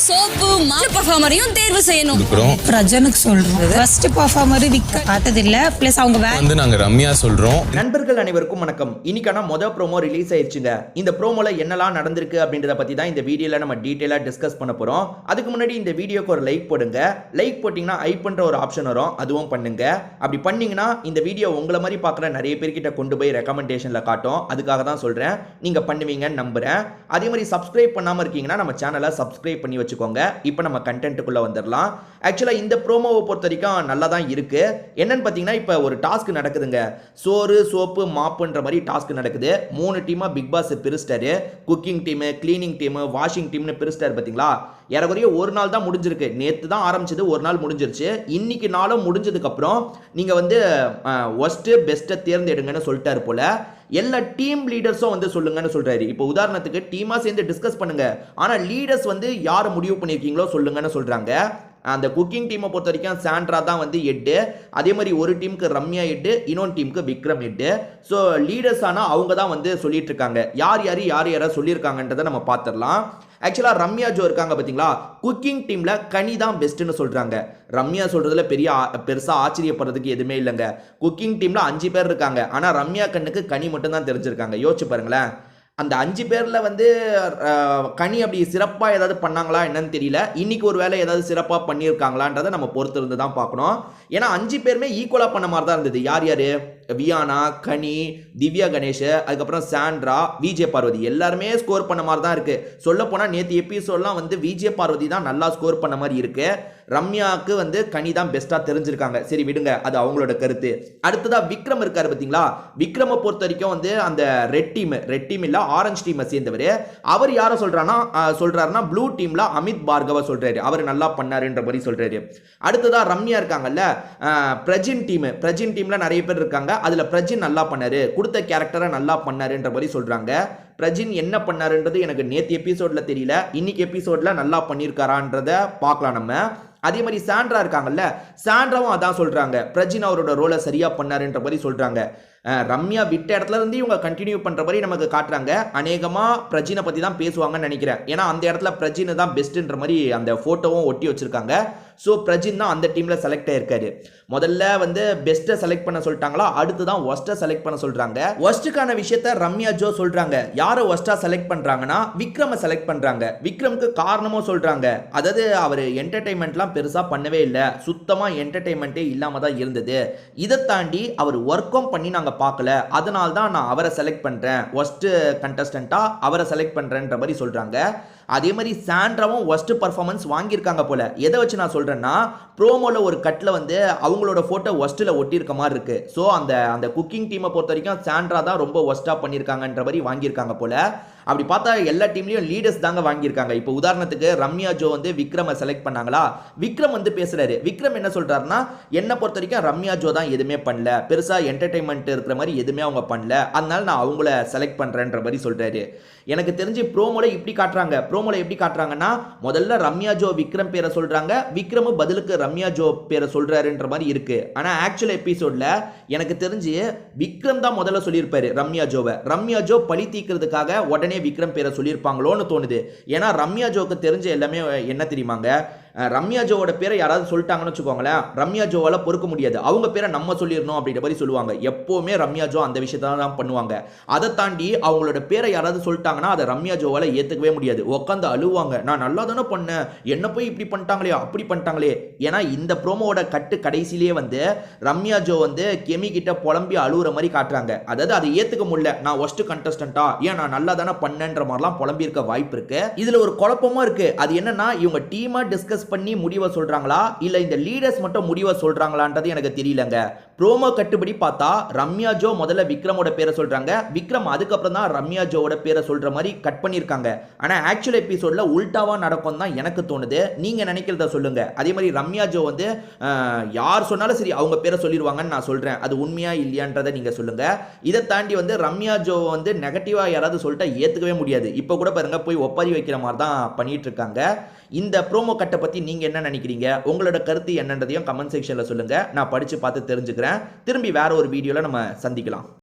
Soap பெர்ஃபார்மரையும் தேர்வு செய்யணும். பிரஜனுக்கு சொல்றோம். ஃபர்ஸ்ட் பெர்ஃபார்மர் விக்க பார்த்ததில்ல. பிளஸ் அவங்க வந்து நாங்க ரம்யா சொல்றோம். நண்பர்கள் அனைவருக்கும் வணக்கம். இன்னைக்கான ப்ரோமோ ரிலீஸ் ஆயிடுச்சுங்க. இந்த ப்ரோமோல என்னெல்லாம் நடந்திருக்கு அப்படின்றத பத்தி தான் இந்த வீடியோல நம்ம டீடைலா டிஸ்கஸ் பண்ண போறோம். அதுக்கு முன்னாடி இந்த வீடியோக்கு ஒரு லைக் போடுங்க. லைக் போட்டீங்கன்னா ஐ பண்ற ஒரு ஆப்ஷன் வரும், அதுவும் பண்ணுங்க. அப்படி பண்ணீங்கன்னா இந்த வீடியோ உங்களை மாதிரி பார்க்குற நிறைய பேர்கிட்ட கொண்டு போய் ரெக்கமெண்டேஷன்ல காட்டும். அதுக்காக தான் சொல்றேன், நீங்க பண்ணுவீங்கன்னு நம்புறேன். அதே மாதிரி சப்ஸ்கிரைப் பண்ணாம இருக்கீங்கன்னா நம்ம சேனலை சப்ஸ்கிரைப் பண்ணி வச்சுக்கோங்க. இப்போ நம்ம கண்டென்ட்டுக்குள்ள வந்துடலாம். ஆக்சுவலா இந்த ப்ரோமோவை பொறுத்த வரைக்கும் நல்லா தான் இருக்கு. என்னன்னு பார்த்தீங்கன்னா இப்போ ஒரு டாஸ்க் நடக்குதுங்க. சோறு சோப்பு மாப்புன்ற மாதிரி டாஸ்க் நடக்குது. 3 டீமா பிக் பாஸ் பிரிஸ்டாரு. Cooking team, cleaning team, washing டீம்னு பிரிஸ்டார். பார்த்தீங்களா, ஏறக்குறைய ஒரு நாள் தான் முடிஞ்சிருக்கு. நேற்று தான் ஆரம்பிச்சது, ஒரு நாள் முடிஞ்சிருச்சு. இன்னைக்கு நாளும் முடிஞ்சதுக்கு அப்புறம் நீங்க வந்து ஒஸ்ட் பெஸ்ட்டை தேர்ந்தெடுங்கன்னு சொல்லிட்டாரு போல. எல்லா டீம் லீடர்ஸும் வந்து சொல்லுங்கன்னு சொல்றாரு. இப்போ உதாரணத்துக்கு டீமா சேர்ந்து டிஸ்கஸ் பண்ணுங்க, ஆனா லீடர்ஸ் வந்து யாரை முடிவு பண்ணியிருக்கீங்களோ சொல்லுங்கன்னு சொல்றாங்க. அந்த குக்கிங் டீமை பொறுத்த வரைக்கும் சாண்ட்ரா தான் வந்து ஹெட்டு. அதே மாதிரி ஒரு டீமுக்கு ரம்யா ஹெட்டு, இன்னொன்று டீமுக்கு விக்ரம் ஹெட்டு. ஸோ லீடர்ஸ் ஆனால் அவங்க தான் வந்து சொல்லிட்டு இருக்காங்க. யார் யாரை சொல்லியிருக்காங்கன்றதை நம்ம பார்த்துடலாம். ஆக்சுவலாக ரம்யா ஜோ இருக்காங்க பார்த்தீங்களா, குக்கிங் டீமில் கனி தான் பெஸ்ட்டுன்னு சொல்கிறாங்க. ரம்யா சொல்கிறதுல பெருசாக ஆச்சரியப்படுறதுக்கு எதுவுமே இல்லைங்க. குக்கிங் டீமில் 5 பேர் இருக்காங்க, ஆனால் ரம்யா கண்ணுக்கு கனி மட்டும் தான் தெரிஞ்சிருக்காங்க. யோசிச்சு பாருங்களேன். அந்த 5 பேரில் வந்து கனி அப்படி சிறப்பாக ஏதாவது பண்ணாங்களா என்னன்னு தெரியல. இன்னைக்கு ஒரு வேலை ஏதாவது சிறப்பாக பண்ணியிருக்காங்களான்றதை நம்ம பொறுத்து இருந்து தான் பார்க்கணும். ஏன்னா 5 பேருமே ஈக்குவலாக பண்ண மாதிரி தான் இருந்தது. யார் வியானா, கனி, திவ்யா கணேஷ், அதுக்கப்புறம் சாண்ட்ரா, விஜே பார்வதி எல்லாருமே ஸ்கோர் பண்ண மாதிரி தான் இருக்கு. சொல்ல போனால் நேற்று எபிசோட்லாம் வந்து விஜே பார்வதி தான் நல்லா ஸ்கோர் பண்ண மாதிரி இருக்கு. ரம்யாவுக்கு வந்து கனி தான் பெஸ்ட்டாக தெரிஞ்சிருக்காங்க. சரி விடுங்க, அது அவங்களோட கருத்து. அடுத்ததா விக்ரம் இருக்காரு பார்த்தீங்களா. விக்ரமை பொறுத்த வரைக்கும் வந்து அந்த ரெட் டீம் இல்லை ஆரஞ்சு டீமை சேர்ந்தவர். அவர் யாரை சொல்றாருன்னா ப்ளூ டீம்ல அமித் பார்கவ சொல்றாரு. அவர் நல்லா பண்ணாருன்ற மாதிரி சொல்றாரு. அடுத்ததா ரம்யா இருக்காங்கல்ல, பிரஜின் டீம்ல நிறைய பேர் இருக்காங்க. அதுல பிரஜின் நல்லா பண்ணாரு, கொடுத்த கேரக்டரை நல்லா பண்ணாருன்ற மாதிரி சொல்றாங்க. பிரஜின் என்ன பண்ணாருன்றது எனக்கு நேற்று எபிசோட்ல தெரியல. இன்னைக்கு எபிசோட்ல நல்லா பண்ணியிருக்காரான்றத பார்க்கலாம் நம்ம. அதே மாதிரி சாண்ட்ரா இருக்காங்கல்ல, சாண்ட்ராவும் அதான் சொல்றாங்க. பிரஜின் அவரோட ரோலை சரியா பண்ணாருன்ற மாதிரி சொல்றாங்க. ரம்யா விட்ட இடத்துல இருந்து இவங்க கண்டினியூ பண்ற மாதிரி நமக்கு காட்டுறாங்க. அநேகமா பிரஜினை பத்தி தான் பேசுவாங்கன்னு நினைக்கிறேன். ஏன்னா அந்த இடத்துல பிரஜின் தான் பெஸ்ட்ன்ற மாதிரி அந்த போட்டோவும் ஒட்டி வச்சிருக்காங்க. ஸோ பிரஜின் தான் அந்த டீம்ல செலக்ட் ஆயிருக்காரு. முதல்ல வந்து பெஸ்ட்டை செலக்ட் பண்ண சொல்லிட்டாங்களா, அடுத்து தான் ஒஸ்ட்டை செலக்ட் பண்ண சொல்றாங்க. ஒஸ்ட்டுக்கான விஷயத்த ரம்யா ஜோ சொல்றாங்க. யாரை ஒஸ்ட்டா செலக்ட் பண்றாங்கன்னா விக்ரமை செலக்ட் பண்றாங்க. விக்ரமுக்கு காரணமும் சொல்றாங்க. அதாவது அவர் என்டர்டைன்மெண்ட்லாம் பெருசா பண்ணவே இல்லை, சுத்தமா என்டர்டைன்மெண்ட்டே இல்லாம தான் இருந்தது. இதை தாண்டி அவர் ஒர்க்கும் பண்ணி நாங்க பார்க்கல, அதனால தான் நான் அவரை செலக்ட் பண்றேன், ஒஸ்ட் கண்டஸ்டன்ட்டா அவரை செலக்ட் பண்றேன்ற மாதிரி சொல்றாங்க. அதே மாதிரி சாண்ட்ராவும் ஒஸ்ட் பர்ஃபார்மன்ஸ் வாங்கியிருக்காங்க போல. எதை வச்சு நான் சொல்றேன்னா, ப்ரோமோல ஒரு கட்ல வந்து அவங்களோட போட்டோ ஒஸ்ட்ல ஒட்டி இருக்க மாதிரி இருக்கு. ஸோ அந்த குக்கிங் டீமை பொறுத்த வரைக்கும் சாண்ட்ரா தான் ரொம்ப ஒஸ்டா பண்ணியிருக்காங்கன்ற மாதிரி வாங்கியிருக்காங்க போல. அப்படி பார்த்தா எல்லா டீம்லயும் லீடர்ஸ் தாங்க வாங்கியிருக்காங்க. இப்போ உதாரணத்துக்கு ரம்யா ஜோ வந்து விக்ரமை செலக்ட் பண்ணாங்களா, விக்ரம் வந்து பேசுறாரு. விக்ரம் என்ன சொல்றாருன்னா, என்னை பொறுத்த வரைக்கும் ரம்யா ஜோ தான் எதுவுமே பண்ணல, பெருசா என்டர்டைன்மெண்ட் இருக்கிற மாதிரி எதுவுமே அவங்க பண்ணல, அதனால நான் அவங்கள செலக்ட் பண்றேன்ற மாதிரி சொல்றாரு. எனக்கு தெரிஞ்சு ப்ரோமோல எப்படி காட்டுறாங்கன்னா, முதல்ல ரம்யா ஜோ விக்ரம் பேரை சொல்றாங்க, விக்ரம் பதிலுக்கு ரம்யா ஜோ பேரை சொல்றாருன்ற மாதிரி இருக்கு. ஆனா ஆக்சுவல் எபிசோட்ல எனக்கு தெரிஞ்சு விக்ரம் தான் முதல்ல சொல்லியிருப்பாரு ரம்யா ஜோவை. ரம்யா ஜோ பழி தீக்கிறதுக்காக உடனே விக்ரம் பேரை சொல்லியிருப்பாங்களோன்னு தோணுது. ஏன்னா ரம்யா ஜோக்கு தெரிஞ்ச எல்லாமே என்ன தெரியுமாங்க, ரம்யா ஜோவோட பேரை யாராவது சொல்லிட்டாங்கன்னு வச்சுக்கோங்களேன், ரம்யா ஜோவால பொறுக்க முடியாது, அவங்க பேரை நம்ம சொல்லிடணும் அப்படின்ற மாதிரி சொல்லுவாங்க. எப்பவுமே ரம்யா ஜோ அந்த விஷயத்த தான் பண்ணுவாங்க. அதை தாண்டி அவங்களோட பேரை யாராவது சொல்லிட்டாங்கன்னா அதை ரம்யா ஜோவால ஏத்துக்கவே முடியாது. உட்காந்து அழுவாங்க, நான் நல்லா தானே பண்ணேன், என்ன போய் இப்படி பண்ணிட்டாங்களே அப்படி பண்ணிட்டாங்களே. ஏன்னா இந்த ப்ரோமோட கடைசியிலேயே வந்து ரம்யா ஜோ வந்து கெமி கிட்ட புலம்பி அழுகுற மாதிரி காட்டுறாங்க. அதாவது அதை ஏத்துக்க முடியல, நான் ஒஸ்ட் கண்டஸ்டன்ட்டா, ஏன் நான் நல்லா தானே பண்ணேன்ற மாதிரிலாம் புலம்பி இருக்க வாய்ப்பு இருக்கு. இதுல ஒரு குழப்பமும் இருக்கு. அது என்னன்னா, இவங்க டீமா டிஸ்கஸ் பண்ணி முடிவை சொல்றாங்களா இல்ல இந்த லீடர்ஸ் மட்டும் முடிவை சொல்றாங்களான்றது எனக்கு தெரியலங்க. ப்ரோமோ கட்டுப்படி பார்த்தா ரம்யா ஜோ முதல்ல விக்ரமோட பேரை சொல்றாங்க, விக்ரம் அதுக்கப்புறம் தான் ரம்யா ஜோவோட பேரை சொல்ற மாதிரி கட் பண்ணிருக்காங்க. ஆனா ஆக்சுவல் எபிசோட்ல உல்டாவா நடக்கும் தான் எனக்கு தோணுது. நீங்க நினைக்கிறத சொல்லுங்க. அதே மாதிரி ரம்யா ஜோ வந்து யார் சொன்னாலும் சரி அவங்க பேரை சொல்லிடுவாங்கன்னு நான் சொல்றேன். அது உண்மையா இல்லையான்றதை நீங்க சொல்லுங்க. இதை தாண்டி வந்து ரம்யா ஜோ வந்து நெகட்டிவா யாராவது சொல்லிட்டா ஏத்துக்கவே முடியாது. இப்போ கூட பாருங்க, போய் ஒப்பாரி வைக்கிற மாதிரி தான் பண்ணிட்டு இருக்காங்க. இந்த ப்ரோமோ கட்டை பத்தி நீங்க என்ன நினைக்கிறீங்க? உங்களோட கருத்து என்னன்றதையும் கமெண்ட் செக்ஷன்ல சொல்லுங்க. நான் படிச்சு பார்த்து தெரிஞ்சுக்கிறேன். திரும்பி வேற ஒரு வீடியோல நம்ம சந்திக்கலாம்.